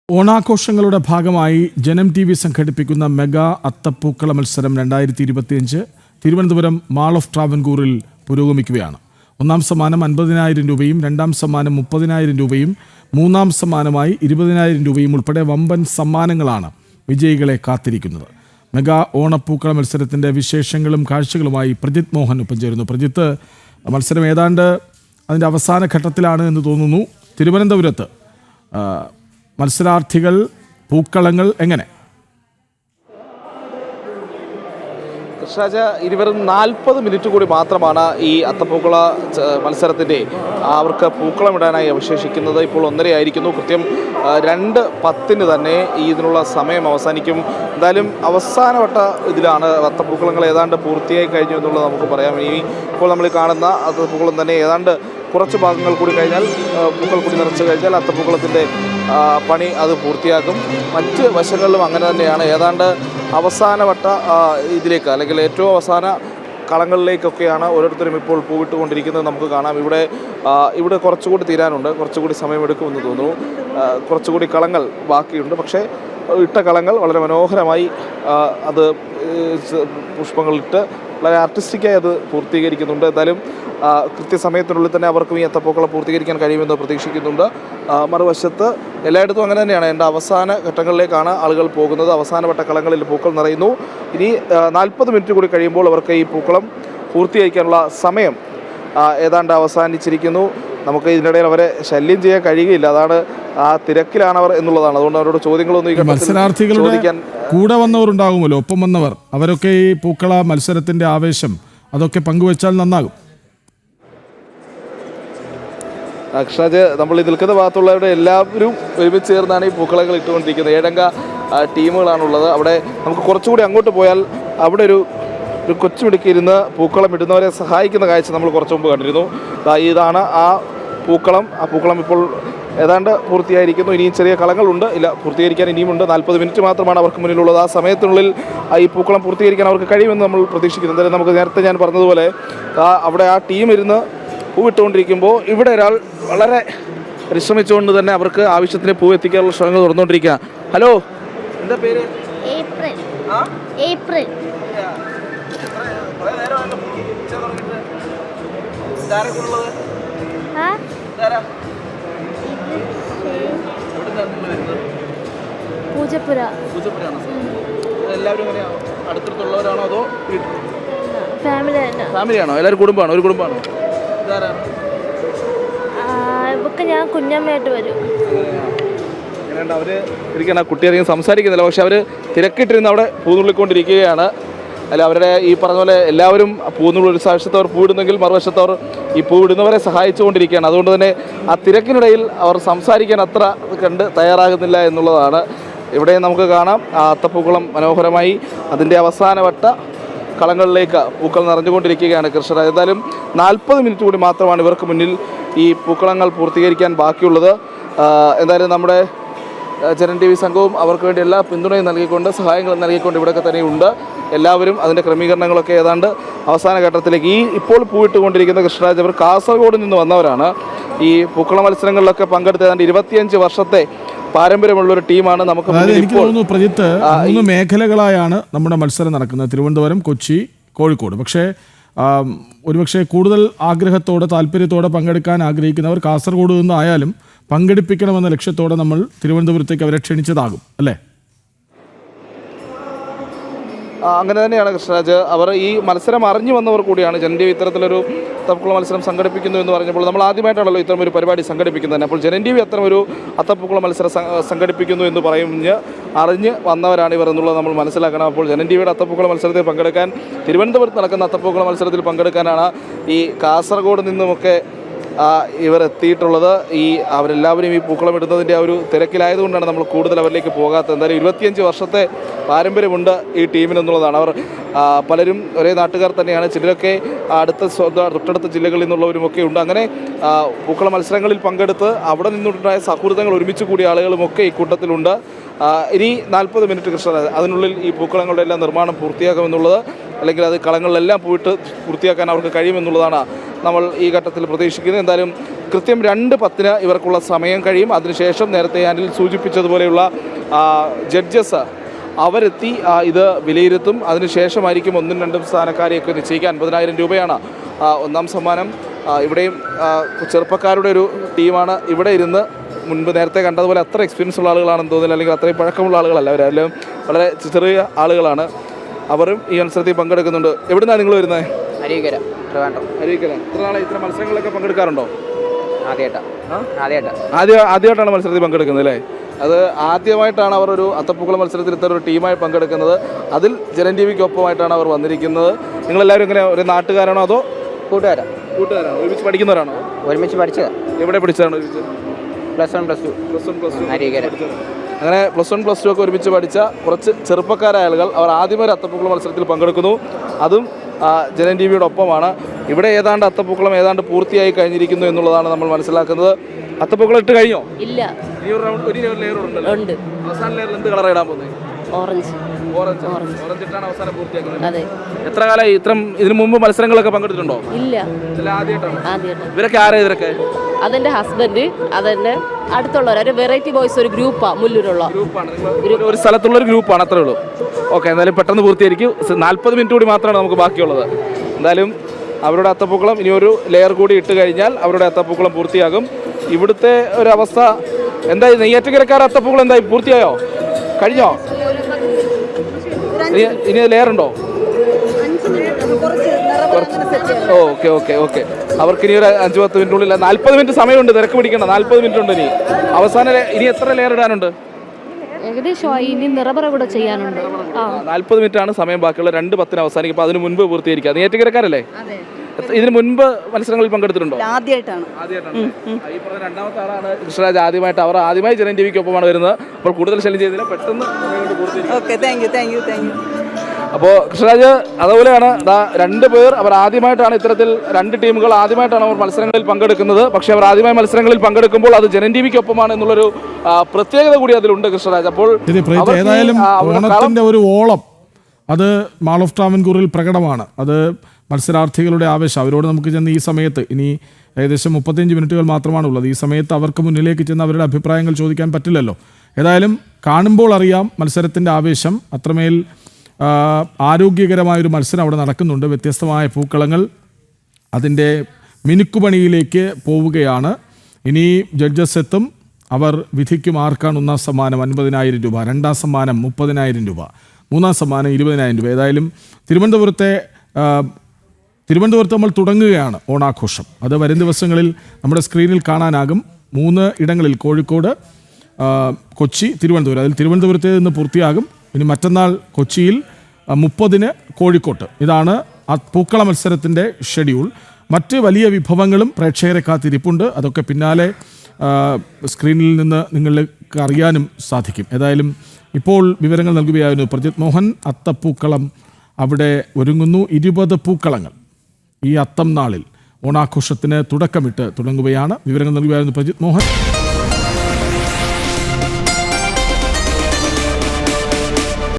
ഓണാഘോഷങ്ങളുടെ ഭാഗമായി ജനം TV സംഘടിപ്പിക്കുന്ന മെഗാ അത്തപ്പൂക്കള മത്സരം 2025 തിരുവനന്തപുരം മാൾ ഓഫ് ട്രാവൻകൂറിൽ പുരോഗമിക്കുകയാണ്. ഒന്നാം സമ്മാനം 50,000 രൂപയും രണ്ടാം സമ്മാനം 30,000 രൂപയും മൂന്നാം സമ്മാനമായി 20,000 രൂപയും ഉൾപ്പെടെ വമ്പൻ സമ്മാനങ്ങളാണ് വിജയികളെ കാത്തിരിക്കുന്നത്. മെഗാ ഓണപ്പൂക്കള മത്സരത്തിൻ്റെ വിശേഷങ്ങളും കാഴ്ചകളുമായി പ്രജിത് മോഹൻ ഒപ്പം ചേരുന്നു. പ്രജിത്ത്, മത്സരം ഏതാണ്ട് അതിൻ്റെ അവസാന ഘട്ടത്തിലാണ് എന്ന് തോന്നുന്നു. തിരുവനന്തപുരത്ത് മത്സരാർത്ഥികൾ, പൂക്കളങ്ങൾ എങ്ങനെ? കൃഷ്ണരാജ, 40 മിനിറ്റ് കൂടി മാത്രമാണ് ഈ അത്തപ്പൂക്കള മത്സരത്തിൻ്റെ അവർക്ക് പൂക്കളമിടാനായി അവശേഷിക്കുന്നത്. ഇപ്പോൾ 1:30 ആയിരിക്കുന്നു. കൃത്യം 2:10 തന്നെ ഇതിനുള്ള സമയം അവസാനിക്കും. എന്തായാലും അവസാനവട്ട ഇതിലാണ്. അത്തപ്പൂക്കളങ്ങൾ ഏതാണ്ട് പൂർത്തിയായി കഴിഞ്ഞു എന്നുള്ളത് നമുക്ക് പറയാം. ഇപ്പോൾ നമ്മൾ കാണുന്ന അത്തപ്പൂക്കളം തന്നെ ഏതാണ്ട് കുറച്ച് ഭാഗങ്ങൾ കൂടി കഴിഞ്ഞാൽ, പൂക്കൾ കൂടി നിറച്ച് കഴിഞ്ഞാൽ അത്തപ്പൂക്കളത്തിൻ്റെ പണി അത് പൂർത്തിയാക്കും. മറ്റ് വശങ്ങളിലും അങ്ങനെ തന്നെയാണ്. ഏതാണ്ട് അവസാനവട്ട ഇതിലേക്ക്, അല്ലെങ്കിൽ ഏറ്റവും അവസാന കളങ്ങളിലേക്കൊക്കെയാണ് ഓരോരുത്തരും ഇപ്പോൾ പൂവിട്ടുകൊണ്ടിരിക്കുന്നത് നമുക്ക് കാണാം. ഇവിടെ കുറച്ചുകൂടി തീരാനുണ്ട്, കുറച്ചുകൂടി സമയമെടുക്കുമെന്ന് തോന്നുന്നു. കുറച്ചുകൂടി കളങ്ങൾ ബാക്കിയുണ്ട്. പക്ഷേ ഇട്ട കളങ്ങൾ വളരെ മനോഹരമായി അത് പുഷ്പങ്ങളിട്ട് വളരെ ആർട്ടിസ്റ്റിക്കായി അത് പൂർത്തീകരിക്കുന്നുണ്ട്. എന്തായാലും കൃത്യസമയത്തിനുള്ളിൽ തന്നെ അവർക്കും ഈ അത്തപ്പൂക്കളം പൂർത്തീകരിക്കാൻ കഴിയുമെന്ന് പ്രതീക്ഷിക്കുന്നുണ്ട്. മറുവശത്ത് എല്ലായിടത്തും അങ്ങനെ തന്നെയാണ്. എൻ്റെ അവസാന ഘട്ടങ്ങളിലേക്കാണ് ആളുകൾ പോകുന്നത്. അവസാനവട്ട കളങ്ങളിൽ പൂക്കൾ നിറയുന്നു. ഇനി 40 മിനിറ്റ് കൂടി കഴിയുമ്പോൾ അവർക്ക് ഈ പൂക്കളം പൂർത്തീകരിക്കാനുള്ള സമയം ഏതാണ്ട് അവസാനിച്ചിരിക്കുന്നു. നമുക്ക് ഇതിനിടയിൽ അവരെ ശല്യം ചെയ്യാൻ കഴിയുകയില്ല. അതാണ് ആ തിരക്കിലാണ് അവർ എന്നുള്ളതാണ്. അതുകൊണ്ട് അവരോട് ചോദ്യങ്ങളൊന്നും മത്സരാർത്ഥികളുടെ കൂടെ വന്നവരുണ്ടാകുമല്ലോ, ഒപ്പം വന്നവർ, അവരൊക്കെ ഈ പൂക്കള മത്സരത്തിന്റെ ആവേശം അതൊക്കെ പങ്കുവെച്ചാൽ നന്നാകും. കൃഷ്ണരാജ്, നമ്മൾ ഈ നിൽക്കുന്ന ഭാഗത്തുള്ളവരുടെ എല്ലാവരും ഒരുമിച്ച് ചേർന്നാണ് ഈ പൂക്കളങ്ങൾ ഇട്ടുകൊണ്ടിരിക്കുന്നത്. 7 അംഗ ടീമുകളാണുള്ളത്. അവിടെ നമുക്ക് കുറച്ചുകൂടി അങ്ങോട്ട് പോയാൽ അവിടെ ഒരു കൊച്ചുമിടുക്കി ഇരുന്ന് പൂക്കളം ഇടുന്നവരെ സഹായിക്കുന്ന കാഴ്ച നമ്മൾ കുറച്ച് മുമ്പ് കണ്ടിരുന്നു. ഇതാണ് ആ പൂക്കളം. ആ പൂക്കളം ഇപ്പോൾ ഏതാണ്ട് പൂർത്തിയായിരിക്കുന്നു. ഇനിയും ചെറിയ കളങ്ങളുണ്ട്. പൂർത്തീകരിക്കാൻ ഇനിയുമുണ്ട്. 40 മിനിറ്റ് മാത്രമാണ് അവർക്ക് മുന്നിലുള്ളത്. ആ സമയത്തിനുള്ളിൽ ഈ പൂക്കളം പൂർത്തീകരിക്കാൻ അവർക്ക് കഴിയുമെന്ന് നമ്മൾ പ്രതീക്ഷിക്കുന്നു. എന്തായാലും നമുക്ക് നേരത്തെ ഞാൻ പറഞ്ഞതുപോലെ അവിടെ ആ ടീം ഇരുന്ന് പൂവിട്ടുകൊണ്ടിരിക്കുമ്പോൾ ഇവിടെ ഒരാൾ വളരെ പരിശ്രമിച്ചുകൊണ്ട് തന്നെ അവർക്ക് ആവശ്യത്തിന് പൂ എത്തിക്കാനുള്ള ശ്രമങ്ങൾ തുറന്നുകൊണ്ടിരിക്കുക. ഹലോ, എന്താ പേര്? ഏപ്രിൽ. എല്ലാവരും അടുത്തുള്ളവരാണോ അതോ ഫാമിലിയാണോ? എല്ലാവരും കുടുംബമാണോ? ഒരു കുടുംബമാണോ? ഞാൻ കുഞ്ഞമ്മയായിട്ട് വരും. അവര് ഇരിക്കണം. കുട്ടി അധികം സംസാരിക്കുന്നില്ല, പക്ഷെ അവർ തിരക്കിട്ടിരുന്ന് അവിടെ പൂന്നുള്ളിക്കൊണ്ടിരിക്കുകയാണ്. അല്ല, അവരുടെ ഈ പറഞ്ഞ പോലെ എല്ലാവരും പൂന്നുള്ള ഒരു വശത്തവർ പൂവിടുന്നെങ്കിൽ മറുവശത്തവർ ഈ പൂവിടുന്നവരെ സഹായിച്ചുകൊണ്ടിരിക്കുകയാണ്. അതുകൊണ്ട് തന്നെ ആ തിരക്കിനിടയിൽ അവർ സംസാരിക്കാൻ അത്ര കണ്ട് തയ്യാറാകുന്നില്ല എന്നുള്ളതാണ്. ഇവിടെ നമുക്ക് കാണാം ആ അത്തപ്പൂക്കളം മനോഹരമായി അതിൻ്റെ അവസാനവട്ട കളങ്ങളിലേക്ക് പൂക്കൾ നിറഞ്ഞുകൊണ്ടിരിക്കുകയാണ്. കൃഷ്ണരാജ്, എന്തായാലും 40 മിനിറ്റ് കൂടി മാത്രമാണ് ഇവർക്ക് മുന്നിൽ ഈ പൂക്കളങ്ങൾ പൂർത്തീകരിക്കാൻ ബാക്കിയുള്ളത്. എന്തായാലും നമ്മുടെ ജനം TV സംഘവും അവർക്ക് വേണ്ടി എല്ലാ പിന്തുണയും നൽകിക്കൊണ്ട്, സഹായങ്ങളും നൽകിക്കൊണ്ട് ഇവിടെയൊക്കെ തന്നെയുണ്ട്. എല്ലാവരും അതിൻ്റെ ക്രമീകരണങ്ങളൊക്കെ ഏതാണ്ട് അവസാന ഘട്ടത്തിലേക്ക്. ഇപ്പോൾ പൂവിട്ടുകൊണ്ടിരിക്കുന്ന കൃഷ്ണരാജ് അവർ കാസർഗോഡ് നിന്ന് വന്നവരാണ്. ഈ പൂക്കള മത്സരങ്ങളിലൊക്കെ പങ്കെടുത്ത ഏതാണ്ട് 25 വർഷത്തെ പാരമ്പര്യമുള്ളൊരു ടീമാണ്. എനിക്ക് തോന്നുന്നു പ്രജിത്ത്, 3 മേഖലകളായാണ് നമ്മുടെ മത്സരം നടക്കുന്നത്: തിരുവനന്തപുരം, കൊച്ചി, കോഴിക്കോട്. പക്ഷേ ഒരുപക്ഷെ കൂടുതൽ ആഗ്രഹത്തോടെ താല്പര്യത്തോടെ പങ്കെടുക്കാൻ ആഗ്രഹിക്കുന്നവർ കാസർഗോഡ് നിന്നായാലും പങ്കെടുപ്പിക്കണമെന്ന ലക്ഷ്യത്തോടെ നമ്മൾ തിരുവനന്തപുരത്തേക്ക് അവരെ ക്ഷണിച്ചതാകും, അല്ലേ? അങ്ങനെ തന്നെയാണ് കൃഷ്ണരാജ്. അവർ ഈ മത്സരം അറിഞ്ഞു വന്നവർ കൂടിയാണ്. ജനം TV ഇത്തരത്തിലൊരു അത്തപ്പൂക്കള മത്സരം സംഘടിപ്പിക്കുന്നു എന്ന് പറഞ്ഞപ്പോൾ നമ്മൾ ആദ്യമായിട്ടാണല്ലോ ഇത്തരമൊരു പരിപാടി സംഘടിപ്പിക്കുന്നത്. അപ്പോൾ ജനം TV അത്തരമൊരു അത്തപ്പൂക്കള മത്സരം സംഘടിപ്പിക്കുന്നു എന്ന് അറിഞ്ഞ് വന്നവരാണ് ഇവർ എന്നുള്ളത് നമ്മൾ മനസ്സിലാക്കണം. അപ്പോൾ ജനം TVയുടെ അത്തപ്പൂക്കള മത്സരത്തിൽ പങ്കെടുക്കാൻ, തിരുവനന്തപുരത്ത് നടക്കുന്ന അത്തപ്പൂക്കള മത്സരത്തിൽ പങ്കെടുക്കാനാണ് ഈ കാസർഗോഡ് നിന്നുമൊക്കെ ഇവർ എത്തിയിട്ടുള്ളത്. അവരെല്ലാവരും ഈ പൂക്കളം ഇടുന്നതിൻ്റെ ആ ഒരു തിരക്കിലായതുകൊണ്ടാണ് നമ്മൾ കൂടുതൽ അവരിലേക്ക് പോകാത്തത്. എന്തായാലും 25 വർഷത്തെ പാരമ്പര്യമുണ്ട് ഈ ടീമിനെന്നുള്ളതാണ്. അവർ പലരും ഒരേ നാട്ടുകാർ തന്നെയാണ്. ചിലരൊക്കെ തൊട്ടടുത്ത ജില്ലകളിൽ നിന്നുള്ളവരുമൊക്കെ ഉണ്ട്. അങ്ങനെ പൂക്കള മത്സരങ്ങളിൽ പങ്കെടുത്ത് അവിടെ നിന്നുണ്ടായ സൗഹൃദങ്ങൾ ഒരുമിച്ച് കൂടിയ ആളുകളുമൊക്കെ ഈ കൂട്ടത്തിലുണ്ട്. ഇനി 40 മിനിറ്റ് കൃഷ്ണരാജ്, അതിനുള്ളിൽ ഈ പൂക്കളങ്ങളുടെ എല്ലാം നിർമ്മാണം പൂർത്തിയാക്കുമെന്നുള്ളത്, അല്ലെങ്കിൽ അത് കളങ്ങളിലെല്ലാം പോയിട്ട് പൂർത്തിയാക്കാൻ അവർക്ക് കഴിയുമെന്നുള്ളതാണ് നമ്മൾ ഈ ഘട്ടത്തിൽ പ്രതീക്ഷിക്കുന്നത്. എന്തായാലും കൃത്യം 2:10 ഇവർക്കുള്ള സമയം കഴിയും. അതിനുശേഷം നേരത്തെ അനിൽ സൂചിപ്പിച്ചതുപോലെയുള്ള ജഡ്ജസ് അവരെത്തി ഇത് വിലയിരുത്തും. അതിനുശേഷമായിരിക്കും 1ഉം 2ഉം സ്ഥാനക്കാരെയൊക്കെ നിശ്ചയിക്കുക. 50,000 രൂപയാണ് ഒന്നാം സമ്മാനം. ഇവിടെയും ചെറുപ്പക്കാരുടെ ഒരു ടീമാണ്. ഇവിടെ ഇരുന്ന് മുൻപ് നേരത്തെ കണ്ടതുപോലെ അത്ര എക്സ്പീരിയൻസ് ഉള്ള ആളുകളാണെന്ന് തോന്നുന്നില്ല, അല്ലെങ്കിൽ അത്രയും പഴക്കമുള്ള ആളുകളല്ല. അവരെല്ലാം വളരെ ചെറിയ ആളുകളാണ്. അവരും ഈ മത്സരത്തിൽ പങ്കെടുക്കുന്നുണ്ട്. എവിടുന്നാണ് നിങ്ങൾ വരുന്നത്? അരീക്കര, ട്രിവാൻഡ്രം. അരീക്കര. ഇത്ര മത്സരങ്ങളൊക്കെ പങ്കെടുക്കാറുണ്ടോ? ആദ്യമായിട്ടാണ് മത്സരത്തിൽ പങ്കെടുക്കുന്നത് അല്ലേ? അത് ആദ്യമായിട്ടാണ് അവർ ഒരു അത്തപ്പൂക്കള മത്സരത്തിൽ ഇത്ര ഒരു ടീമായി പങ്കെടുക്കുന്നത്. അതിൽ ജനൻ ടി വിക്കൊപ്പമായിട്ടാണ് അവർ വന്നിരിക്കുന്നത്. നിങ്ങളെല്ലാവരും ഇങ്ങനെ ഒരു നാട്ടുകാരാണോ അതോ കൂട്ടുകാരാണോ? ഒരുമിച്ച് പഠിക്കുന്നവരാണോ? ഒരുമിച്ച് പഠിച്ചതാണ്. എവിടെ പഠിച്ചതാണ് ഒരുമിച്ച്? +1 +2 അരീക്കര. അങ്ങനെ +1 +2 ഒക്കെ ഒരുമിച്ച് പഠിച്ച കുറച്ച് ചെറുപ്പക്കാരായ ആളുകൾ അവർ ആദ്യമേ ഒരു അത്തപ്പൂക്കള മത്സരത്തിൽ പങ്കെടുക്കുന്നു. അതും ജനൻ ടി വിയുടെ ഒപ്പമാണ്. ഇവിടെ ഏതാണ്ട് അത്തപ്പൂക്കളം ഏതാണ്ട് പൂർത്തിയായി കഴിഞ്ഞിരിക്കുന്നു എന്നുള്ളതാണ് നമ്മൾ മനസ്സിലാക്കുന്നത്. അത്തപ്പൂക്കളം ഇട്ട് കഴിഞ്ഞോ? ഇല്ല. ഒരു ലെയർ ഉണ്ട്. അവസാന ലെയറിൽ എന്ത് കളർ ഇടാൻ പോകുന്നത്? ഓറഞ്ച്. ഓറഞ്ച് ഇട്ടാണ് അവസാനം പൂർത്തിയാക്കുന്നത്. അതെ. എത്ര കാലമായി ഇതിനു മുമ്പ് മത്സരങ്ങളൊക്കെ പങ്കെടുത്തിട്ടുണ്ടോ? ഇല്ല. ആദ്യമായിട്ടാണ്. ഇവരൊക്കെ ആരാ? ഇവരൊക്കെ അതെന്റെ ഹസ്ബൻഡ്, അതെന്റെ അടുത്തുള്ളവർ, ഒരു വെറൈറ്റി ബോയ്സ് ഒരു ഗ്രൂപ്പാണ്. മുല്ലൂരുള്ള ഗ്രൂപ്പാണ്. ഒരു സ്ഥലത്തുള്ള ഒരു ഗ്രൂപ്പാണ്, അത്രേ ഉള്ളൂ. ഓക്കെ, എന്തായാലും പെട്ടെന്ന് പൂർത്തിയായിരിക്കും. 40 മിനിറ്റ് കൂടി മാത്രമാണ് നമുക്ക് ബാക്കിയുള്ളത്. എന്തായാലും അവരുടെ അത്തപ്പൂക്കളം ഇനി ഒരു ലെയർ കൂടി ഇട്ട് കഴിഞ്ഞാൽ അവരുടെ അത്തപ്പൂക്കളം പൂർത്തിയാകും. ഇവിടുത്തെ ഒരു അവസ്ഥ എന്തായി? നെയ്യാറ്റിൻകരക്കാർ അത്തപ്പൂക്കളം എന്തായി? പൂർത്തിയായോ? കഴിഞ്ഞോ? ഇനി ലെയർ ഉണ്ടോ? ഓക്കെ. അവർക്ക് ഇനി ഒരു 5-10 മിനിറ്റിനുള്ളിൽ 40 മിനിറ്റ് സമയമുണ്ട്. തിരക്ക് പിടിക്കണം. 40 മിനിറ്റ് ഉണ്ട് ഇനി. ഇനി എത്ര ലെയർ ഇടാനുണ്ട്? ഏകദേശം ഇനി നിറപറ കൂടെ ചെയ്യാനുണ്ട്. 40 മിനിറ്റാണ് സമയം ബാക്കിയുള്ള. 2:10 അവസാനിക്കും. അപ്പോൾ അതിന് മുൻപ് പൂർത്തീകരിക്കുക. നെയ്യാറ്റിൻകരക്കാരല്ലേ? ഇതിന് മുൻപ് മത്സരങ്ങളിൽ പങ്കെടുത്തിട്ടുണ്ടോ? ആദ്യമായിട്ടാണ്. ഈ പറഞ്ഞ രണ്ടാമത്തെ ആളാണ് കൃഷ്ണരാജ്. ആദ്യമായി ജനൻ ടി വിക്കൊപ്പമാണ് വരുന്നത്. അപ്പോൾ കൂടുതൽ ശല്യം ചെയ്തില്ല, പെട്ടെന്ന് പൂർത്തീകരിക്കും. അപ്പോൾ കൃഷ്ണരാജ് അതുപോലെയാണ്. 2 പേർ അവർ ആദ്യമായിട്ടാണ് ഇത്തരത്തിൽ 2 ടീമുകൾ ആദ്യമായിട്ടാണ് അവർ മത്സരങ്ങളിൽ പങ്കെടുക്കുന്നത്. പക്ഷേ അവർ ആദ്യമായി മത്സരങ്ങളിൽ പങ്കെടുക്കുമ്പോൾ അത് ജനൻ ടി വിക്കൊപ്പമാണ് എന്നുള്ളൊരു പ്രത്യേകത കൂടി അതിലുണ്ട് കൃഷ്ണരാജ്. അപ്പോൾ ഏതായാലും ഓണത്തിന്റെ ഒരു ഓളം അത് മാൾ ഓഫ് ട്രാവൻകൂറിൽ പ്രകടമാണ്. അത് മത്സരാർത്ഥികളുടെ ആവേശം. അവരോട് നമുക്ക് ചെന്ന് ഈ സമയത്ത് ഇനി ഏകദേശം 35 മിനിറ്റുകൾ മാത്രമാണുള്ളത്. ഈ സമയത്ത് അവർക്ക് മുന്നിലേക്ക് ചെന്ന് അവരുടെ അഭിപ്രായങ്ങൾ ചോദിക്കാൻ പറ്റില്ലല്ലോ. ഏതായാലും കാണുമ്പോൾ അറിയാം മത്സരത്തിൻ്റെ ആവേശം. അത്രമേൽ ആരോഗ്യകരമായൊരു മത്സരം അവിടെ നടക്കുന്നുണ്ട്. വ്യത്യസ്തമായ പൂക്കളങ്ങൾ അതിൻ്റെ മിനുക്കുപണിയിലേക്ക് പോവുകയാണ്. ഇനി ജഡ്ജസ് എത്തും. അവർ വിധിക്കും ആർക്കാണ് ഒന്നാം സമ്മാനം 50,000 രൂപ, രണ്ടാം സമ്മാനം 30,000 രൂപ, മൂന്നാം സമ്മാനം 20,000 രൂപ. ഏതായാലും തിരുവനന്തപുരത്ത് നമ്മൾ തുടങ്ങുകയാണ് ഓണാഘോഷം. അത് വരും ദിവസങ്ങളിൽ നമ്മുടെ സ്ക്രീനിൽ കാണാനാകും. 3 ഇടങ്ങളിൽ, കോഴിക്കോട്, കൊച്ചി, തിരുവനന്തപുരം. അതിൽ തിരുവനന്തപുരത്ത് നിന്ന് പൂർത്തിയാകും. ഇനി മറ്റന്നാൾ കൊച്ചിയിൽ, 30-ന് കോഴിക്കോട്ട്. ഇതാണ് ആ പൂക്കള മത്സരത്തിൻ്റെ ഷെഡ്യൂൾ. മറ്റ് വലിയ വിഭവങ്ങളും പ്രേക്ഷകരെ കാത്തിരിപ്പുണ്ട്. അതൊക്കെ പിന്നാലെ സ്ക്രീനിൽ നിന്ന് നിങ്ങൾക്ക് അറിയാനും സാധിക്കും. ഏതായാലും ഇപ്പോൾ വിവരങ്ങൾ നൽകുകയായിരുന്നു പ്രജിത് മോഹൻ. അത്തപ്പൂക്കളം അവിടെ ഒരുങ്ങുന്നു. 20 പൂക്കളങ്ങൾ ഈ അത്തം നാളിൽ ഓണാഘോഷത്തിന് തുടക്കമിട്ട് തുടങ്ങുകയാണ്. വിവരങ്ങൾ നൽകുകയായിരുന്നു പ്രജിത് മോഹൻ.